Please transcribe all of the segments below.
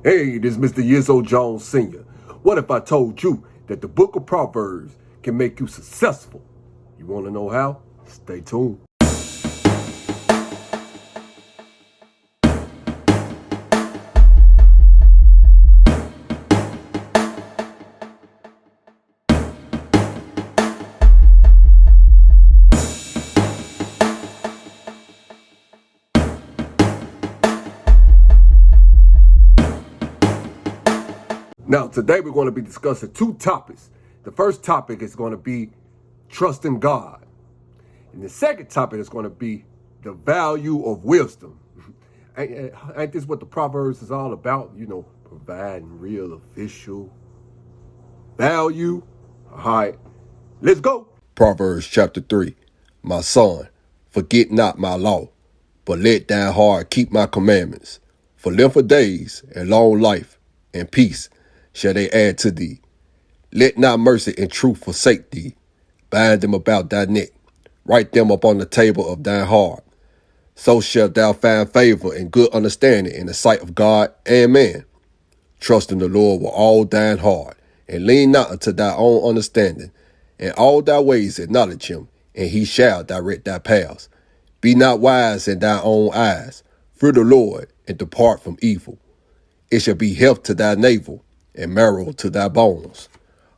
Hey, this is Mr. YIZO Jones Sr. What if I told you that the book of Proverbs can make you successful? You want to know how? Stay tuned. Now, today we're going to be discussing two topics. The first topic is going to be trusting God. And the second topic is going to be the value of wisdom. Ain't this what the Proverbs is all about? You know, providing real official value. All right, let's go. Proverbs chapter 3. My son, forget not my law, but let thine heart keep my commandments. For length of days and long life and peace shall they add to thee. Let not mercy and truth forsake thee. Bind them about thy neck. Write them upon the table of thine heart. So shalt thou find favor and good understanding in the sight of God and man. Trust in the Lord with all thine heart, and lean not unto thy own understanding. In all thy ways acknowledge him, and he shall direct thy paths. Be not wise in thy own eyes. Fear the Lord, and depart from evil. It shall be health to thy navel, and marrow to thy bones.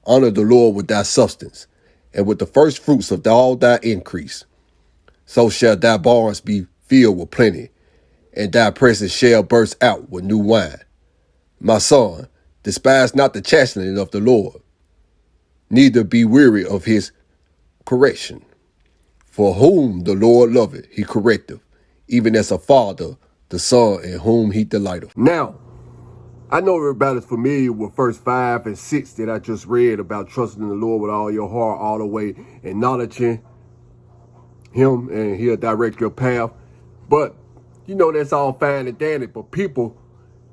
Honor the Lord with thy substance, and with the first fruits of all thy increase. So shall thy barns be filled with plenty, and thy presses shall burst out with new wine. My son, despise not the chastening of the Lord, neither be weary of his correction. For whom the Lord loveth, he correcteth, even as a father the son in whom he delighteth. Now, I know everybody's familiar with verse 5 and 6 that I just read about trusting in the Lord with all your heart, all the way, acknowledging him, and he'll direct your path. But, you know, that's all fine and dandy, but people,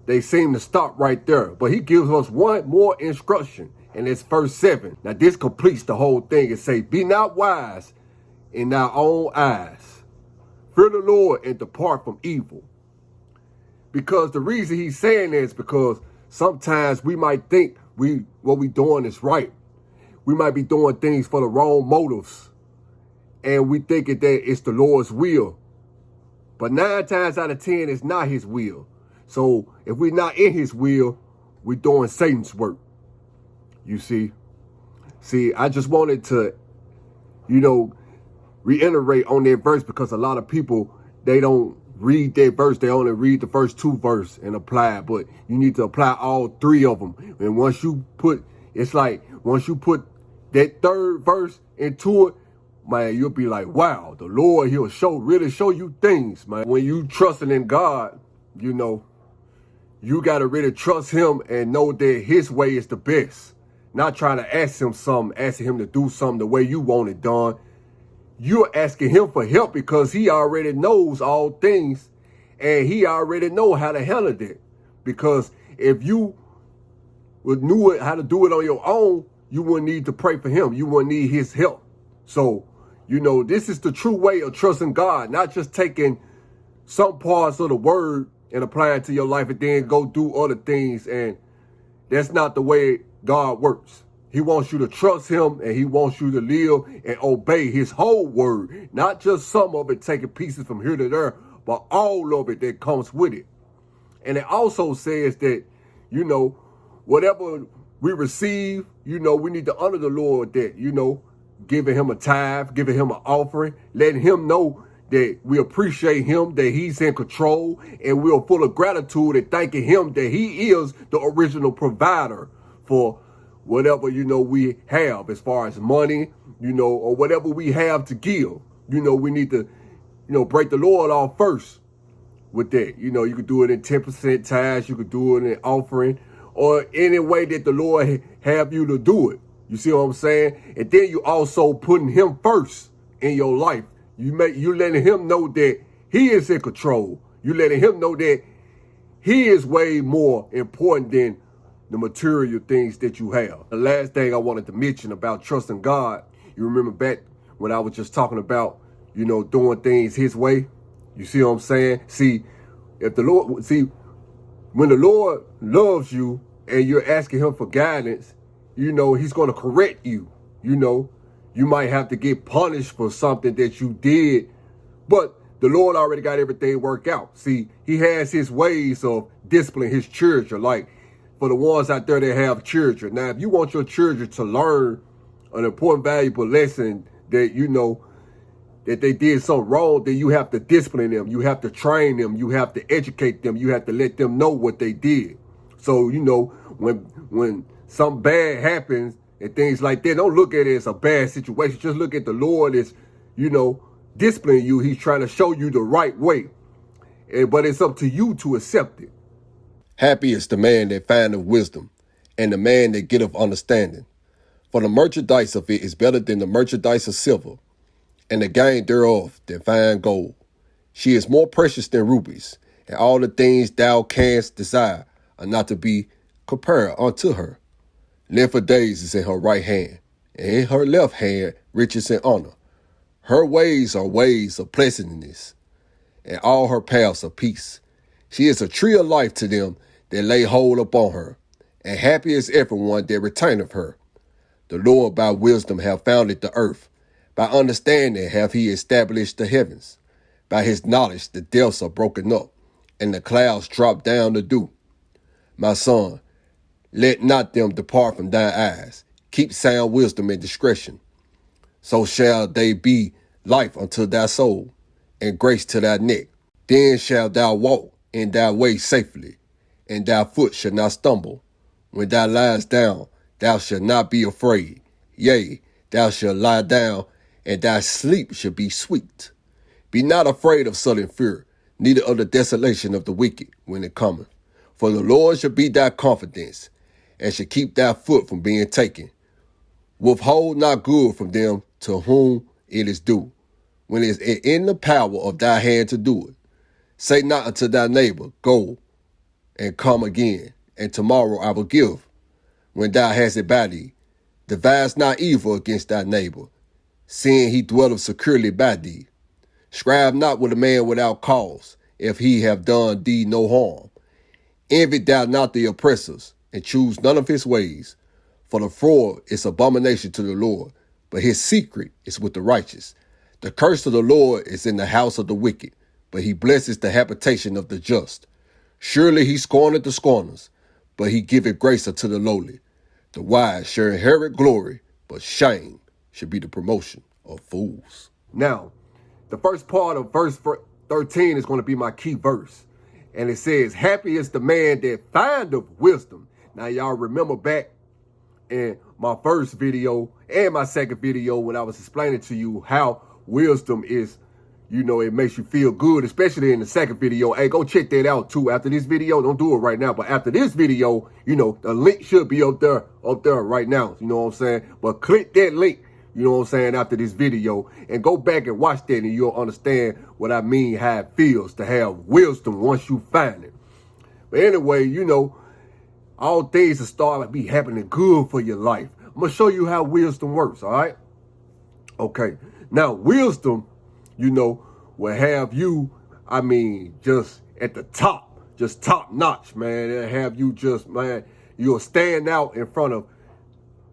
they seem to stop right there. But he gives us one more instruction, and it's verse 7. Now, this completes the whole thing. It says, be not wise in thy own eyes. Fear the Lord and depart from evil. Because the reason he's saying this is because sometimes we might think what we doing is right. We might be doing things for the wrong motives, and we thinking that it's the Lord's will. But 9 times out of 10, it's not his will. So if we're not in his will, we're doing Satan's work. You see? See, I just wanted to, reiterate on that verse, because a lot of people, they don't read that verse. They only read the first 2 verses and apply it. But you need to apply all 3 of them. And once you put that 3rd verse into it, man, you'll be like, wow, the Lord, he'll really show you things, man. When you trusting in God, you got to really trust him and know that his way is the best. Not trying to ask him to do something the way you want it done. You're asking him for help because he already knows all things, and he already know how to handle it. Because if you knew how to do it on your own, you wouldn't need to pray for him. You wouldn't need his help. So, this is the true way of trusting God, not just taking some parts of the word and applying it to your life and then go do other things. And that's not the way God works. He wants you to trust him, and he wants you to live and obey his whole word, not just some of it, taking pieces from here to there, but all of it that comes with it. And it also says that, whatever we receive, we need to honor the Lord that, giving him a tithe, giving him an offering, letting him know that we appreciate him, that he's in control, and we're full of gratitude and thanking him that he is the original provider for whatever, we have as far as money, or whatever we have to give. We need to, break the Lord off first with that. You could do it in 10% tithes, you could do it in offering, or any way that the Lord have you to do it. You see what I'm saying? And then you also putting him first in your life. You letting him know that he is in control. You letting him know that he is way more important than the material things that you have. The last thing I wanted to mention about trusting God, you remember back when I was just talking about, doing things his way. You see what I'm saying? See, if the Lord, When the Lord loves you and you're asking him for guidance, he's going to correct you. You might have to get punished for something that you did, but the Lord already got everything worked out. See, he has his ways of disciplining his children, like for the ones out there that have children. Now, if you want your children to learn an important, valuable lesson that, that they did something wrong, then you have to discipline them. You have to train them. You have to educate them. You have to let them know what they did. So, when something bad happens and things like that, don't look at it as a bad situation. Just look at the Lord as, disciplining you. He's trying to show you the right way. But it's up to you to accept it. Happy is the man that findeth wisdom, and the man that getteth understanding. For the merchandise of it is better than the merchandise of silver, and the gain thereof than fine gold. She is more precious than rubies, and all the things thou canst desire are not to be compared unto her. Length of days is in her right hand, and in her left hand riches and honor. Her ways are ways of pleasantness, and all her paths of peace. She is a tree of life to them that lay hold upon her, and happy is everyone that retaineth her. The Lord by wisdom hath founded the earth. By understanding hath he established the heavens. By his knowledge the depths are broken up, and the clouds drop down the dew. My son, let not them depart from thine eyes. Keep sound wisdom and discretion. So shall they be life unto thy soul, and grace to thy neck. Then shalt thou walk in thy way safely, and thy foot shall not stumble. When thou liest down, thou shalt not be afraid. Yea, thou shalt lie down, and thy sleep shall be sweet. Be not afraid of sudden fear, neither of the desolation of the wicked when it cometh. For the Lord shall be thy confidence, and shall keep thy foot from being taken. Withhold not good from them to whom it is due, when it is in the power of thy hand to do it. Say not unto thy neighbor, Go, and come again, and tomorrow I will give, when thou hast it by thee. Devise not evil against thy neighbor, seeing he dwelleth securely by thee. Strive not with a man without cause, if he have done thee no harm. Envy thou not the oppressors, and choose none of his ways. For the fraud is abomination to the Lord, but his secret is with the righteous. The curse of the Lord is in the house of the wicked, but he blesses the habitation of the just. Surely he scorneth the scorners, but he giveth grace unto the lowly. The wise shall inherit glory, but shame should be the promotion of fools. Now, the first part of verse 13 is going to be my key verse. And it says, happy is the man that findeth wisdom. Now, y'all remember back in my first video and my second video when I was explaining to you how wisdom is, it makes you feel good, especially in the second video. Hey, go check that out too. After this video, don't do it right now, but after this video, the link should be up there right now. You know what I'm saying? But click that link, after this video, and go back and watch that, and you'll understand what I mean, how it feels to have wisdom once you find it. But anyway, all things will start to be happening good for your life. I'm going to show you how wisdom works, all right? Okay. Now, wisdom, will have you, just at the top, just top notch, man. It'll have you you'll stand out in front of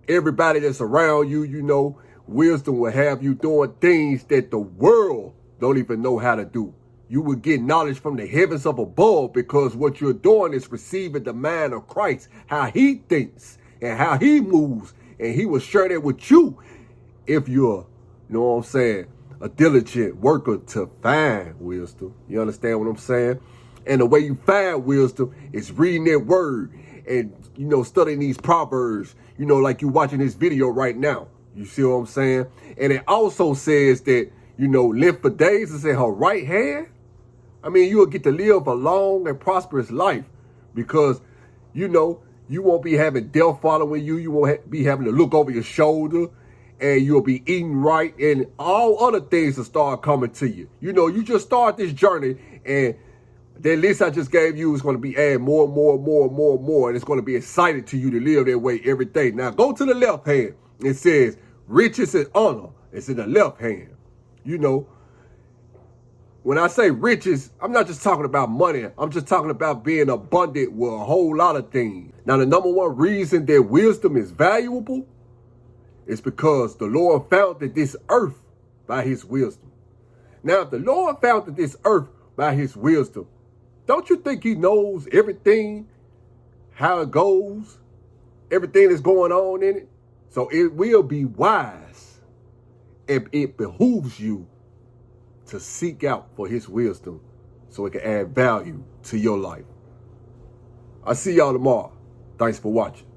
everybody that's around you, Wisdom will have you doing things that the world don't even know how to do. You will get knowledge from the heavens up above, because what you're doing is receiving the mind of Christ, how he thinks and how he moves. And he will share that with you if you're, a diligent worker to find wisdom. You understand what I'm saying? And the way you find wisdom is reading that word and, studying these Proverbs, like you watching this video right now. You see what I'm saying? And it also says that, length of days is in her right hand. You will get to live a long and prosperous life, because, you won't be having death following you. You won't be having to look over your shoulder, and you'll be eating right, and all other things will start coming to you. You just start this journey, and the list I just gave you is going to be adding more and more and more and more and more, and it's going to be excited to you to live that way every day. Now, go to the left hand. It says riches and honor. It's in the left hand. When I say riches, I'm not just talking about money. I'm just talking about being abundant with a whole lot of things. Now, the number one reason that wisdom is valuable is because the Lord founded this earth by his wisdom. Now, if the Lord founded this earth by his wisdom, don't you think he knows everything, how it goes, everything that's going on in it? So it will be wise, and it behooves you to seek out for his wisdom so it can add value to your life. I'll see y'all tomorrow. Thanks for watching.